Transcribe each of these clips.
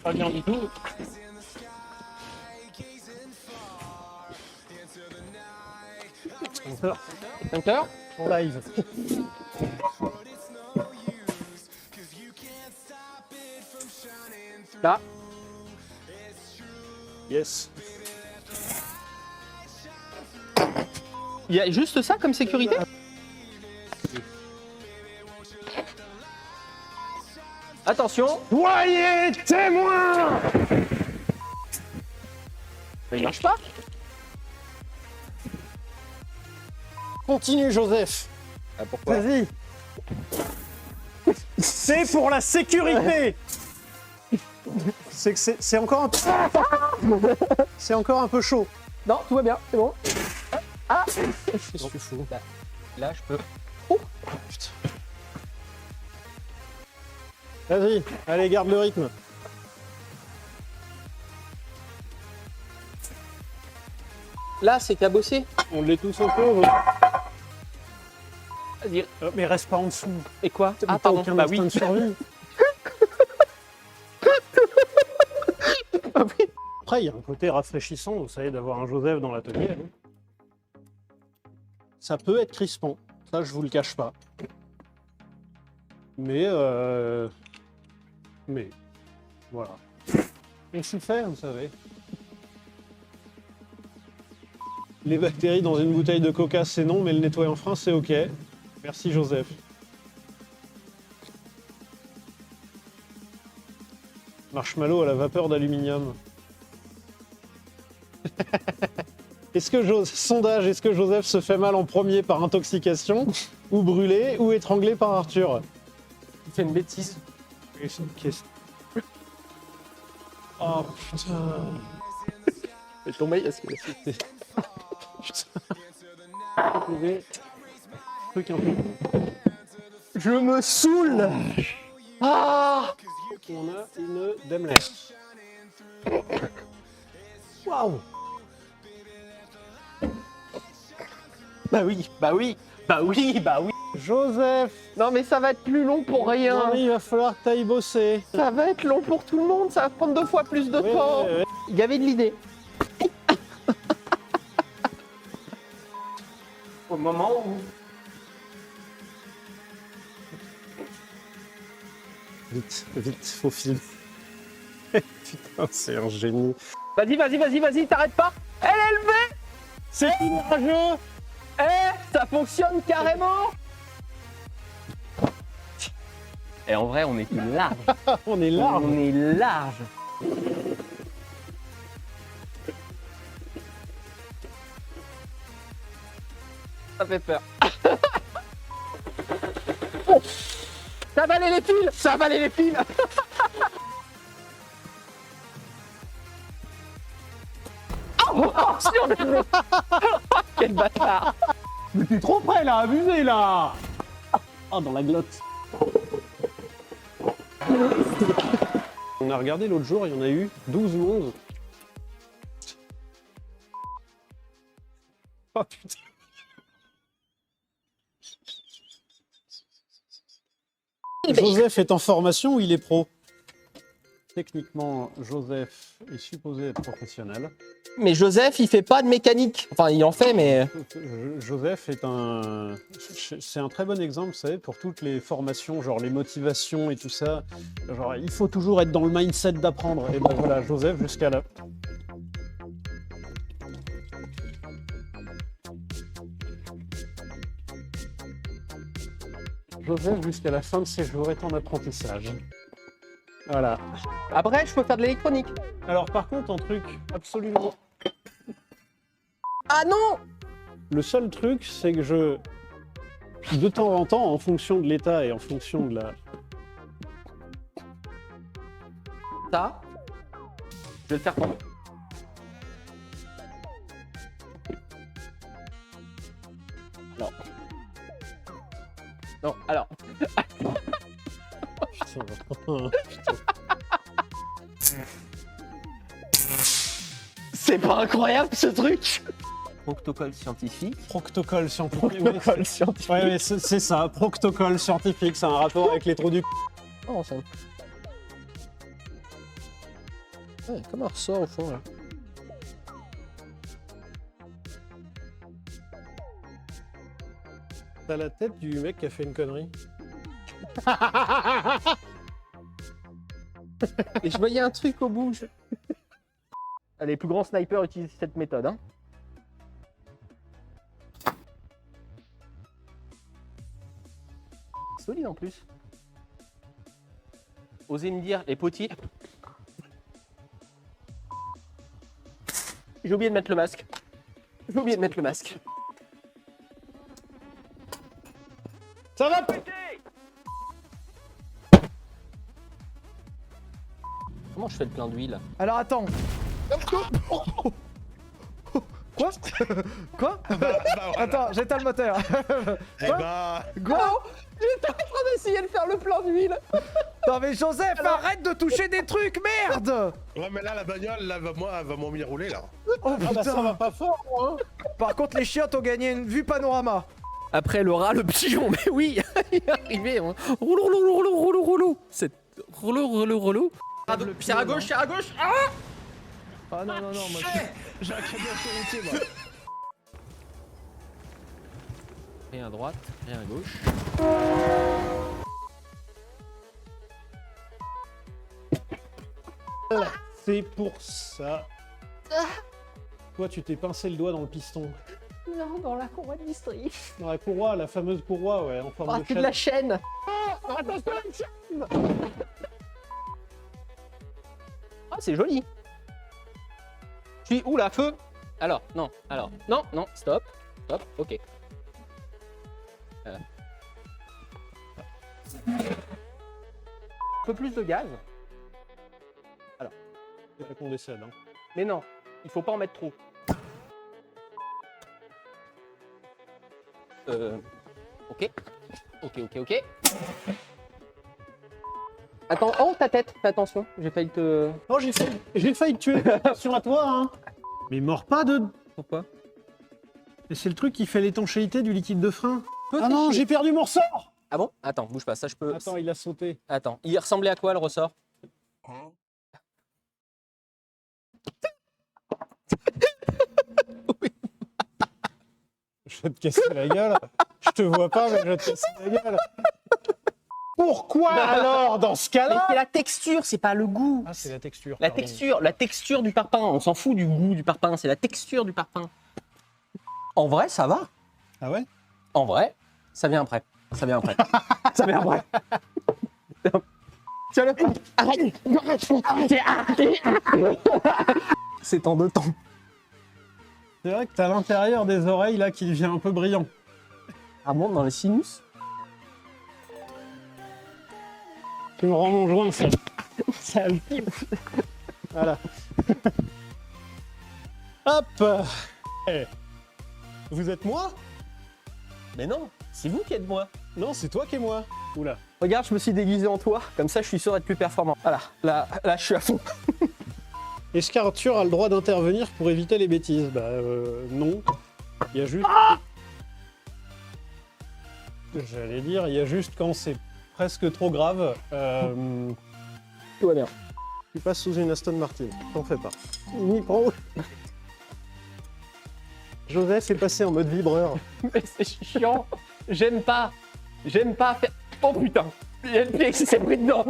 Pas bien du tout. Hunter En live. Là. Yes. Il y a juste ça comme sécurité? Attention. Soyez témoin. Mais il marche pas. Continue, Joseph. Ah, pourquoi? Vas-y. C'est pour la sécurité. C'est que c'est encore un peu... C'est encore un peu chaud. Non, tout va bien, c'est bon. Ah. Qu'est-ce que tu fous? Là, je peux. Oh. Putain. Vas-y, allez, garde le rythme. Là, c'est cabossé. On l'est tous un peu. Vas-y. Mais reste pas en dessous. Et quoi? T'as Ah, pardon. aucun Bah instinct oui. de survie. Ah oui. Après, il y a un côté rafraîchissant, vous savez, d'avoir un Joseph dans l'atelier. Hein. Ça peut être crispant, ça je vous le cache pas. Mais voilà. On s'y fait, vous savez. Les bactéries dans une bouteille de coca, c'est non, mais le nettoyer en frein, c'est ok. Merci Joseph. Marshmallow à la vapeur d'aluminium. Sondage, est-ce que Joseph se fait mal en premier par intoxication, ou brûlé, ou étranglé par Arthur? Il fait une bêtise. Oh putain. Mais tombé, est-ce que Truc un peu. je me saoule. Ah. On a une Daimler. Waouh. Bah oui, bah oui, bah oui, bah oui. Joseph. Non mais ça va être plus long pour rien. Non, mais il va falloir que t'ailles bosser. Ça va être long pour tout le monde, ça va prendre 2 fois plus de Ouais, temps. ouais, ouais. Il y avait de l'idée. Au moment où... Vite, vite, faut filmer. Putain, c'est un génie. Vas-y, vas-y, vas-y, vas-y, t'arrêtes pas. Elle est levée. C'est courageux. Ça fonctionne carrément. Et en vrai, on est large. On est large. On est large. Ça fait peur. Ça a avalé les fils. Ça a avalé les fils. Oh, attention. Quel bâtard. Mais t'es trop près là, abusé là. Oh, dans la glotte. On a regardé l'autre jour, il y en a eu 12 ou 11. Oh putain. Joseph est en formation ou il est pro? Techniquement, Joseph est supposé être professionnel. Mais Joseph, il fait pas de mécanique. Enfin, il en fait, mais... Joseph est c'est un très bon exemple, vous savez, pour toutes les formations, genre les motivations et tout ça. Genre, il faut toujours être dans le mindset d'apprendre. Et ben voilà, Joseph jusqu'à là. Joseph jusqu'à la fin de ses jours est en apprentissage. Voilà. Après, je peux faire de l'électronique. Alors par contre, un truc absolument... Ah non! Le seul truc, c'est que de temps en temps, en fonction de l'état et en fonction de la... Ça, je vais le faire tomber. Non. Non, alors. Putain. C'est pas incroyable ce truc! Protocole scientifique. Protocole scientifique. Protocole scientifique. Ouais, mais c'est ça, protocole scientifique, c'est un rapport avec les trous du... Oh, ça... Ouais, comme un ressort au fond là. T'as la tête du mec qui a fait une connerie. Et je voyais un truc au bout. Les plus grands snipers utilisent cette méthode. Hein. Solide en plus. Osez me dire, les potiers. J'ai oublié de mettre le masque. J'ai oublié de mettre le masque. Ça va péter! Comment je fais le plein d'huile? Alors attends. Quoi? Quoi? Voilà. Attends, j'éteins le moteur. Eh bah, Go! J'étais en train d'essayer de faire le plein d'huile. Non mais Joseph, arrête de toucher des trucs, merde! ouais, mais là, la bagnole, là, elle va m'en m'y rouler, là. Oh Ah bah ça va putain! pas fort, moi, hein. Par contre, les chiottes ont gagné une vue panorama. Après le rat, le pigeon, mais oui, il est arrivé. Hein. Roulou. C'est roulou. Pierre à gauche, Ah Ah non, moi J'ai un crédit autoroutier, moi. Rien à droite, rien à gauche. C'est pour ça. Toi, tu t'es pincé le doigt dans le piston. Non, dans la courroie de district. Dans la courroie, la fameuse courroie, ouais, en forme Ah, de c'est de chaîne. la chaîne. Ah, c'est joli. Oula, feu. Alors, non, stop, ok. Un peu plus de gaz. C'est pas qu'on décède, hein. Mais non, il faut pas en mettre trop. Ok. Attends, oh ta tête, fais attention, j'ai failli te... Oh, j'ai failli te tuer. Attention à toi, hein. Mais mords pas de... Pourquoi? Et c'est le truc qui fait l'étanchéité du liquide de frein. Peut Ah non, sécher. j'ai perdu mon ressort. Ah bon? Attends, bouge pas, ça je peux... Attends, il a sauté. Attends, il ressemblait à quoi le ressort? Je vais te casser la gueule. Je te vois pas, mais je vais te casser la gueule. Pourquoi alors, dans ce Mais cas-là? c'est la texture, c'est pas le goût. Ah, c'est la texture. La pardon. texture du parpaing. On s'en fout du goût du parpaing, c'est la texture du parpaing. En vrai, ça va. Ah ouais? En vrai, ça vient après. Ça vient après. Tiens-le. Arrête. C'est en deux temps. C'est vrai que t'as l'intérieur des oreilles là qui devient un peu brillant. Ah bon, dans les sinus? Tu me rends mon joint, ça. Ça le pipe. Voilà. Hop. Eh. Vous êtes moi? Mais non, c'est vous qui êtes moi. Non, c'est toi qui es moi. Oula. Regarde, je me suis déguisé en toi, comme ça je suis sûr d'être plus performant. Voilà, là je suis à fond. Est-ce qu'Arthur a le droit d'intervenir pour éviter les bêtises? Bah non. Il y a juste... J'allais dire, il y a juste quand c'est presque trop grave. Tout va bien. Tu passes sous une Aston Martin. T'en fais pas. Micro. Joseph est passé en mode vibreur. Mais c'est chiant. J'aime pas faire... Oh putain, il y a le pied qui s'est pris dedans.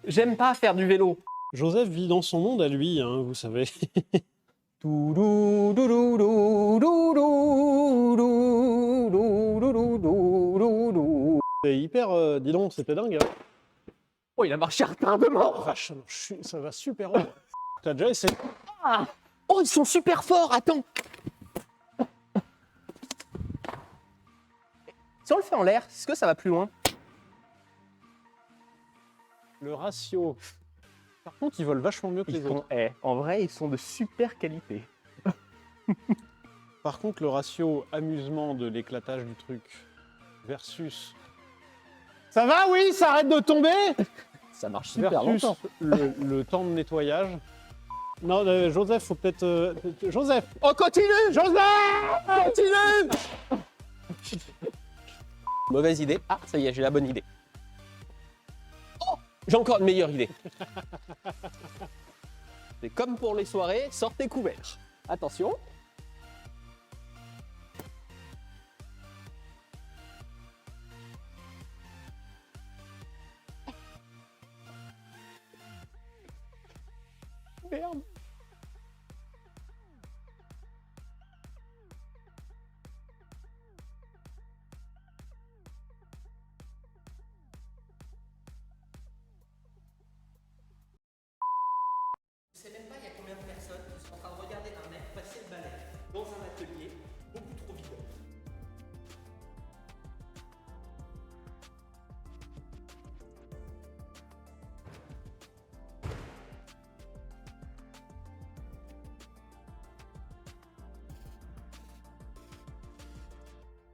J'aime pas faire du vélo. Joseph vit dans son monde à lui, hein, vous savez. C'est hyper... dis donc, c'était dingue. Hein. Oh, il a marché à retardement. Vache, ça va super haut. T'as déjà essayé? Ah. Oh, ils sont super forts, attends. Si on le fait en l'air, est-ce que ça va plus loin? Le ratio. Par contre, ils volent vachement mieux que les autres. En vrai, ils sont de super qualité. Par contre, le ratio amusement de l'éclatage du truc versus... Ça va, oui, ça arrête de tomber. Ça marche super Versus longtemps. le temps de nettoyage. Non, Joseph, faut peut-être... Joseph. On continue. Joseph. Continue. Mauvaise idée. Ah, ça y est, j'ai la bonne idée. Oh, j'ai encore une meilleure idée. Et comme pour les soirées, sortez couverts. Attention. Merde.